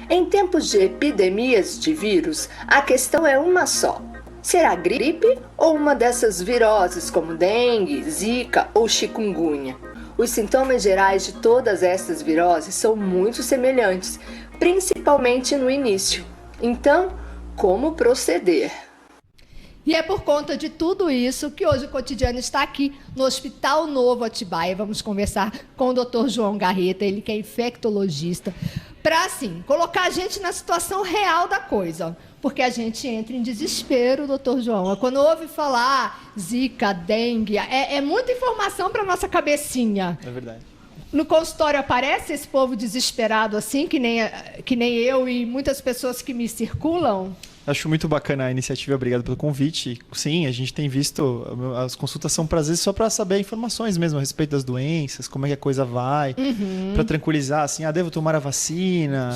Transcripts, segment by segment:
Em tempos de epidemias de vírus, a questão é uma só. Será gripe ou uma dessas viroses como dengue, zika ou chikungunya? Os sintomas gerais de todas essas viroses são muito semelhantes, principalmente no início. Então, como proceder? E é por conta de tudo isso que hoje o Cotidiano está aqui no Hospital Novo Atibaia. Vamos conversar com o Dr. João Garreta, ele que é infectologista, para, assim, colocar a gente na situação real da coisa. Porque a gente entra em desespero, doutor João. Quando ouve falar zika, dengue, é muita informação para nossa cabecinha. É verdade. No consultório aparece esse povo desesperado assim, que nem eu e muitas pessoas que me circulam? Acho muito bacana a iniciativa, obrigado pelo convite. Sim, a gente tem visto, as consultas são às vezes só para saber informações mesmo a respeito das doenças, como é que a coisa vai, para tranquilizar, assim, devo tomar a vacina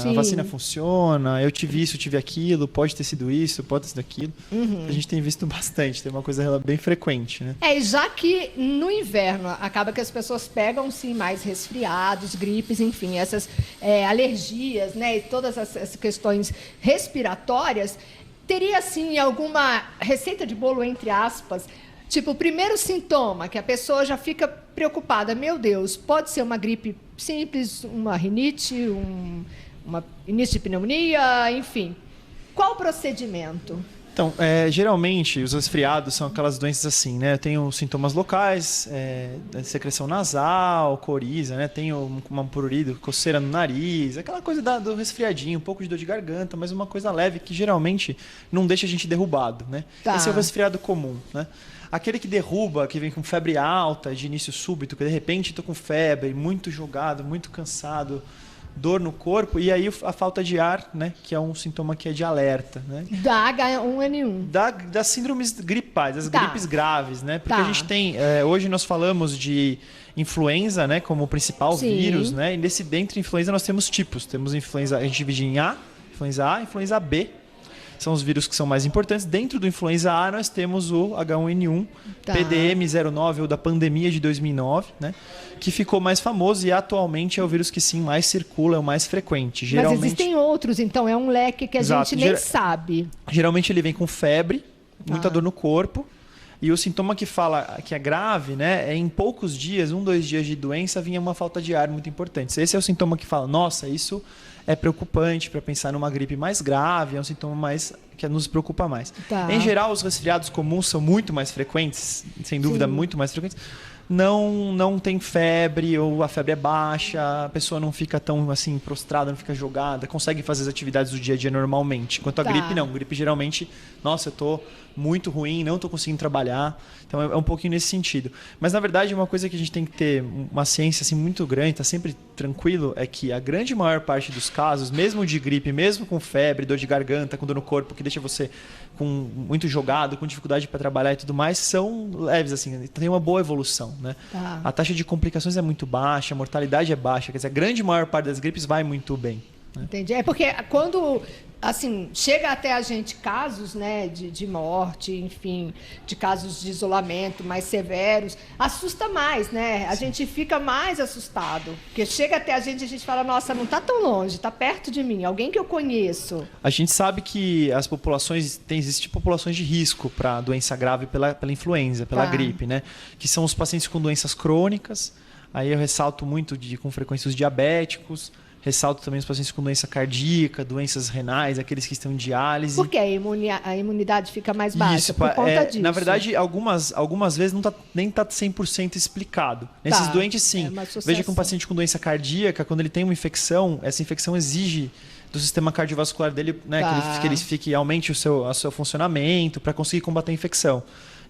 funciona, eu tive isso, tive aquilo, pode ter sido isso, pode ter sido aquilo. A gente tem visto bastante, tem uma coisa bem frequente, né? E já que no inverno acaba que as pessoas pegam, sim, mais resfriados, gripes, enfim, essas alergias, né, e todas essas questões respiratórias, teria, assim, alguma receita de bolo, entre aspas, tipo, o primeiro sintoma, que a pessoa já fica preocupada, meu Deus, pode ser uma gripe simples, uma rinite, uma início de pneumonia, enfim. Qual o procedimento? Então, geralmente, os resfriados são aquelas doenças assim, né? Eu tenho sintomas locais, secreção nasal, coriza, né? Tenho uma prurido, coceira no nariz, aquela coisa do resfriadinho, um pouco de dor de garganta, mas uma coisa leve que geralmente não deixa a gente derrubado, né? Tá. Esse é o resfriado comum, né? Aquele que derruba, que vem com febre alta, de início súbito, que de repente estou com febre, muito jogado, muito cansado, dor no corpo, e aí a falta de ar, né, que é um sintoma que é de alerta, né? Da H1N1. Das síndromes gripais, das gripes graves, né? Porque a gente tem, hoje nós falamos de influenza, né, como o principal vírus, né? E dentro de influenza nós temos tipos, temos influenza, a gente divide em influenza A e influenza B. São os vírus que são mais importantes. Dentro do influenza A, nós temos o H1N1, PDM09, ou da pandemia de 2009, né? Que ficou mais famoso e atualmente é o vírus que sim mais circula, é o mais frequente. Mas existem outros, então é um leque que a gente nem sabe. Geralmente ele vem com febre, muita dor no corpo. E o sintoma que fala que é grave, né, é em poucos dias, 2 dias de doença, vinha uma falta de ar muito importante. Esse é o sintoma que fala, nossa, isso é preocupante para pensar numa gripe mais grave, é um sintoma que nos preocupa mais. Em geral, os resfriados comuns são muito mais frequentes, sem dúvida, muito mais frequentes. Não tem febre, ou a febre é baixa, a pessoa não fica tão assim prostrada, não fica jogada, consegue fazer as atividades do dia a dia normalmente. Quanto a gripe, não. Gripe geralmente, nossa, eu tô muito ruim, não tô conseguindo trabalhar. Então é um pouquinho nesse sentido. Mas na verdade, uma coisa que a gente tem que ter uma ciência assim, muito grande, tá sempre tranquilo, é que a grande maior parte dos casos, mesmo de gripe, mesmo com febre, dor de garganta, com dor no corpo, que deixa você muito jogado, com dificuldade para trabalhar e tudo mais, são leves, assim, tem uma boa evolução, né? A taxa de complicações é muito baixa, a mortalidade é baixa, quer dizer, a grande maior parte das gripes vai muito bem. Entendi. É porque quando, assim, chega até a gente casos, né, de morte, enfim, de casos de isolamento mais severos, assusta mais, né? A gente fica mais assustado. Porque chega até a gente fala, nossa, não está tão longe, está perto de mim, alguém que eu conheço. A gente sabe que as populações, existem populações de risco para doença grave pela influenza, pela gripe, né? Que são os pacientes com doenças crônicas, aí eu ressalto muito com frequência os diabéticos, ressalto também os pacientes com doença cardíaca, doenças renais, aqueles que estão em diálise. Por que a imunidade fica mais baixa? Por conta disso. Na verdade, algumas vezes nem está 100% explicado. Nesses doentes, sim. Veja que um paciente com doença cardíaca, quando ele tem uma infecção, essa infecção exige do sistema cardiovascular dele, né, que ele aumente o seu funcionamento para conseguir combater a infecção.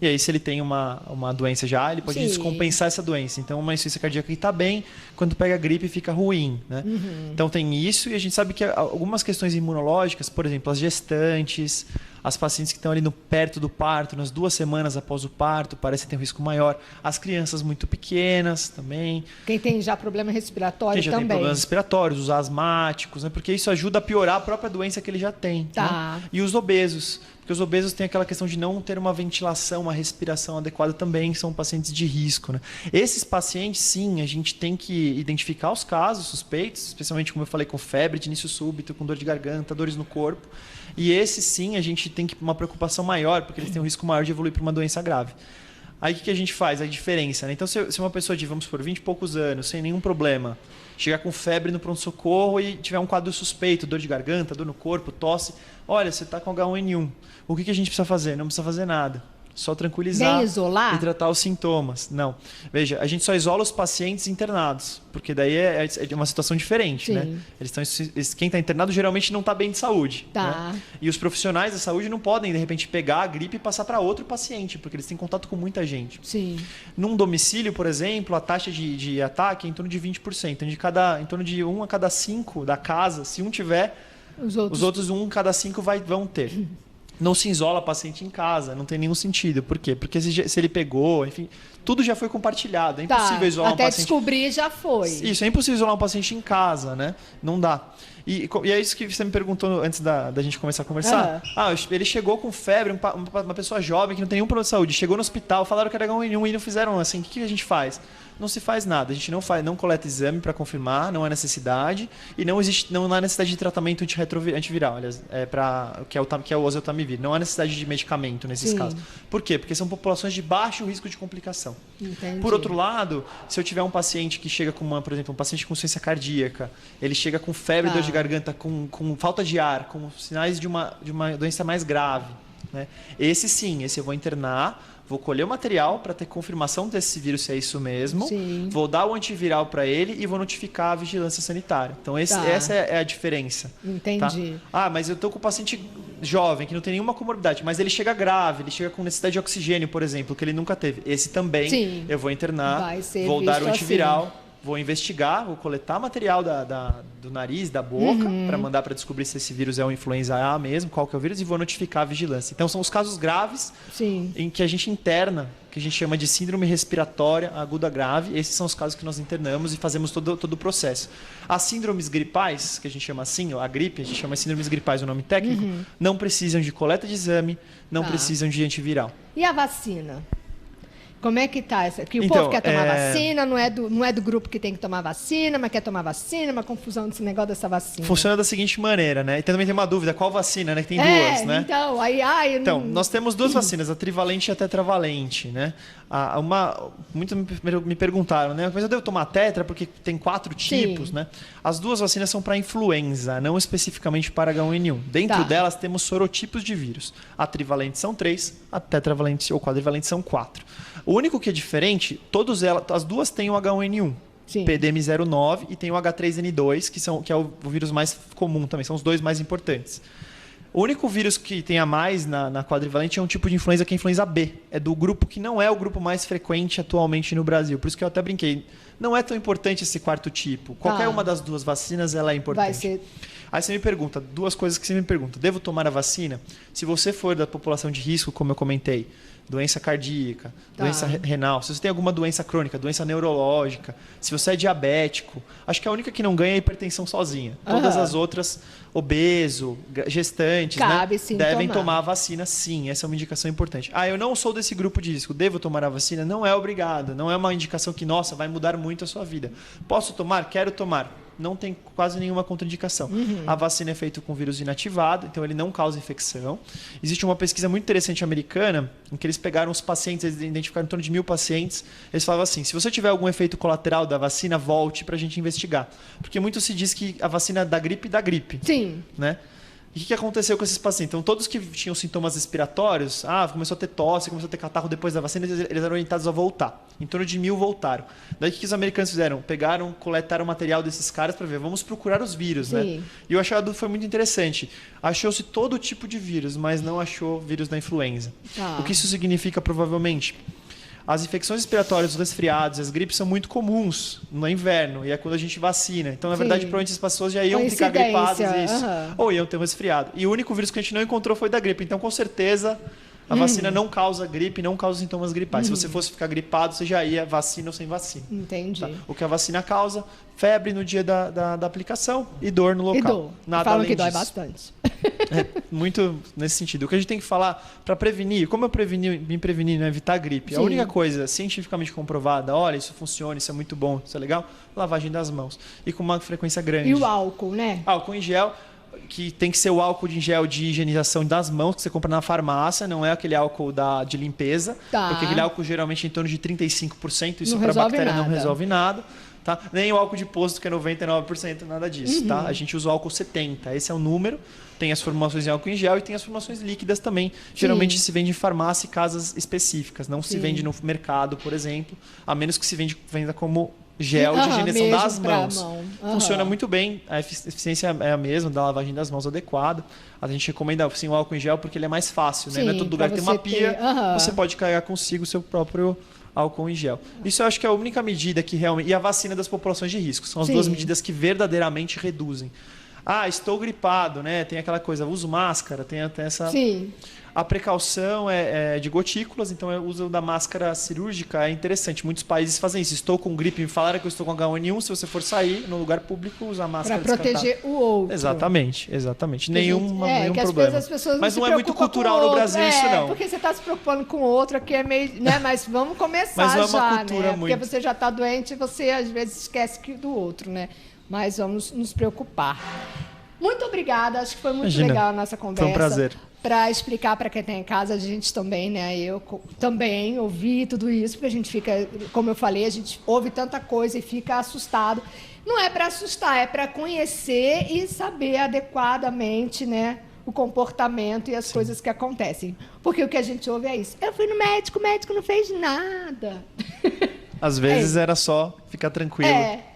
E aí, se ele tem uma doença já, ele pode descompensar essa doença. Então, uma insuficiência cardíaca que está bem, quando pega a gripe, fica ruim, né? Então, tem isso. E a gente sabe que algumas questões imunológicas, por exemplo, as gestantes, as pacientes que estão ali perto do parto, nas 2 semanas após o parto, parece ter um risco maior. As crianças muito pequenas também. Quem tem já problema respiratório Quem já também. tem problemas respiratórios, os asmáticos, né? Porque isso ajuda a piorar a própria doença que ele já tem. Tá. Né? E os obesos. Porque os obesos têm aquela questão de não ter uma ventilação, uma respiração adequada também, são pacientes de risco. Né? Esses pacientes, sim, a gente tem que identificar os casos suspeitos, especialmente, como eu falei, com febre de início súbito, com dor de garganta, dores no corpo. E esses, sim, a gente tem uma preocupação maior, porque eles têm um risco maior de evoluir para uma doença grave. Aí o que a gente faz? A diferença. Né? Então, se uma pessoa de, vamos por 20 e poucos anos, sem nenhum problema, chegar com febre no pronto-socorro e tiver um quadro suspeito, dor de garganta, dor no corpo, tosse, olha, você está com H1N1. O que a gente precisa fazer? Não precisa fazer nada. Só tranquilizar Nem isolar? E tratar os sintomas. Não. Veja, a gente só isola os pacientes internados, porque daí é uma situação diferente. Né? Quem está internado geralmente não está bem de saúde. Tá. Né? E os profissionais da saúde não podem, de repente, pegar a gripe e passar para outro paciente, porque eles têm contato com muita gente. Sim. Num domicílio, por exemplo, a taxa de ataque é em torno de 20%. Em torno de 1 a cada 5 da casa, se um tiver, os outros 1 a cada 5 vão ter. Não se isola paciente em casa, não tem nenhum sentido. Por quê? Porque se ele pegou, enfim, tudo já foi compartilhado. É impossível isolar um paciente. Até descobrir já foi. Isso, é impossível isolar um paciente em casa, né? Não dá. E é isso que você me perguntou antes da gente começar a conversar. Ele chegou com febre, uma pessoa jovem que não tem nenhum problema de saúde, chegou no hospital, falaram que era H1N1 e não fizeram assim. O que a gente faz? Não se faz nada. A gente não coleta exame para confirmar, não há necessidade. E não há necessidade de tratamento antiviral, aliás, que é o oseltamivir. Não há necessidade de medicamento nesses casos. Por quê? Porque são populações de baixo risco de complicação. Entendi. Por outro lado, se eu tiver um paciente que chega com por exemplo, um paciente com insuficiência cardíaca, ele chega com febre, dor de garganta, com falta de ar, com sinais de uma doença mais grave, né? Esse eu vou internar, vou colher o material para ter confirmação desse vírus se é isso mesmo. Sim. Vou dar o antiviral para ele e vou notificar a vigilância sanitária. Então, essa é a diferença. Entendi. Tá? Mas eu estou com um paciente jovem que não tem nenhuma comorbidade, mas ele chega grave, ele chega com necessidade de oxigênio, por exemplo, que ele nunca teve. Esse também eu vou internar, vou dar o antiviral. Assim. Vou investigar, vou coletar material do nariz, da boca, para mandar para descobrir se esse vírus é o influenza A mesmo, qual que é o vírus, e vou notificar a vigilância. Então, são os casos graves em que a gente interna, que a gente chama de síndrome respiratória aguda grave. Esses são os casos que nós internamos e fazemos todo o processo. As síndromes gripais, que a gente chama assim, a gripe, a gente chama de síndromes gripais, o nome técnico, não precisam de coleta de exame, não precisam de antiviral. E a vacina? Como é que tá essa? Que o povo quer tomar vacina, não é do grupo que tem que tomar vacina, mas quer tomar vacina, uma confusão desse negócio dessa vacina. Funciona da seguinte maneira, né? E também tem uma dúvida, qual vacina, né? Que tem duas, né? Então, nós temos duas vacinas, a trivalente e a tetravalente, né? Muitos me perguntaram, né? Mas eu devo tomar tetra porque tem 4 tipos, né? As duas vacinas são para influenza, não especificamente para H1N1. Dentro delas temos sorotipos de vírus. A trivalente são 3, a tetravalente ou quadrivalente são 4. O único que é diferente, as duas têm o H1N1. PDM09 e tem o H3N2, que é o vírus mais comum também, são os dois mais importantes. O único vírus que tem a mais na quadrivalente é um tipo de influenza que é a influenza B. É do grupo que não é o grupo mais frequente atualmente no Brasil. Por isso que eu até brinquei. Não é tão importante esse 4º tipo. Qualquer uma das duas vacinas ela é importante. Vai ser... Aí você me pergunta, duas coisas que você me pergunta. Devo tomar a vacina? Se você for da população de risco, como eu comentei, doença cardíaca, doença renal, se você tem alguma doença crônica, doença neurológica, se você é diabético, acho que a única que não ganha é a hipertensão sozinha. Todas as outras, obeso, gestantes, devem tomar a vacina, sim. Essa é uma indicação importante. Eu não sou desse grupo de risco, devo tomar a vacina? Não é obrigado, não é uma indicação que, nossa, vai mudar muito a sua vida. Posso tomar? Quero tomar. Não tem quase nenhuma contraindicação. A vacina é feita com vírus inativado, então ele não causa infecção. Existe uma pesquisa muito interessante americana, em que eles pegaram os pacientes, eles identificaram em torno de 1.000 pacientes, eles falavam assim, se você tiver algum efeito colateral da vacina, volte para a gente investigar. Porque muito se diz que a vacina dá gripe. Sim. Né? E o que aconteceu com esses pacientes? Então, todos que tinham sintomas respiratórios, começou a ter tosse, começou a ter catarro depois da vacina, eles eram orientados a voltar. Em torno de 1.000 voltaram. Daí, o que os americanos fizeram? Coletaram o material desses caras para ver, vamos procurar os vírus, né? E eu achei que foi muito interessante. Achou-se todo tipo de vírus, mas não achou vírus da influenza. O que isso significa, provavelmente? as infecções respiratórias, os resfriados, as gripes são muito comuns no inverno, e é quando a gente vacina. Então, na verdade, provavelmente as pessoas já iam ficar gripadas, isso, ou iam ter um resfriado. E o único vírus que a gente não encontrou foi da gripe. Então, com certeza, a vacina não causa gripe, não causa sintomas gripais. Se você fosse ficar gripado, você já ia vacina ou sem vacina. Entendi. Tá? O que a vacina causa, febre no dia da aplicação e dor no local. E dor. Nada Falam além que dói disso. bastante. Muito nesse sentido. O que a gente tem que falar para prevenir, como eu me prevenir, né? Evitar a gripe. Sim. A única coisa cientificamente comprovada, olha, isso funciona, isso é muito bom, isso é legal, lavagem das mãos. E com uma frequência grande. E o álcool, né? Álcool em gel, que tem que ser o álcool em gel de higienização das mãos que você compra na farmácia, não é aquele álcool de limpeza, porque aquele álcool geralmente é em torno de 35%, isso para a bactéria não resolve nada. Tá? Nem o álcool de posto, que é 99%, nada disso. Tá? A gente usa o álcool 70%, esse é o número. Tem as formulações em álcool em gel e tem as formulações líquidas também. Geralmente se vende em farmácia e casas específicas, não se vende no mercado, por exemplo, a menos que se venda como gel de higienização das mãos. Funciona muito bem, a eficiência é a mesma, da lavagem das mãos adequada. A gente recomenda sim, o álcool em gel porque ele é mais fácil, né? Não é todo lugar que tem uma pia, você pode carregar consigo o seu próprio álcool em gel. Isso eu acho que é a única medida que realmente... E a vacina das populações de risco. São as duas medidas que verdadeiramente reduzem. Ah, estou gripado, né? Tem aquela coisa, uso máscara, tem até essa... Sim. A precaução é de gotículas, então o uso da máscara cirúrgica é interessante. Muitos países fazem isso. Estou com gripe, me falaram que eu estou com H1N1. Se você for sair no lugar público, usar máscara para proteger o outro. Exatamente. Nenhum que problema. As pessoas mas não é muito cultural no Brasil isso, não. Porque você está se preocupando com o outro, aqui é meio... Né? Mas vamos começar mas não é uma já, cultura né? muito... Porque você já está doente e você às vezes esquece do outro, né? Mas vamos nos preocupar. Muito obrigada, acho que foi muito legal a nossa conversa. Foi um prazer. Para explicar para quem está em casa, a gente também, né? Eu também ouvi tudo isso, porque a gente fica, como eu falei, a gente ouve tanta coisa e fica assustado. Não é para assustar, é para conhecer e saber adequadamente, né, o comportamento e as coisas que acontecem. Porque o que a gente ouve é isso. Eu fui no médico, o médico não fez nada. Às vezes era só ficar tranquilo,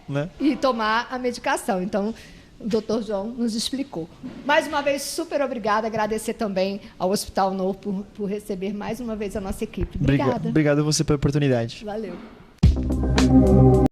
né? E tomar a medicação. Então, o Dr. João nos explicou. Mais uma vez, super obrigada. Agradecer também ao Hospital Novo por receber mais uma vez a nossa equipe. Obrigada. Obrigado a você pela oportunidade. Valeu.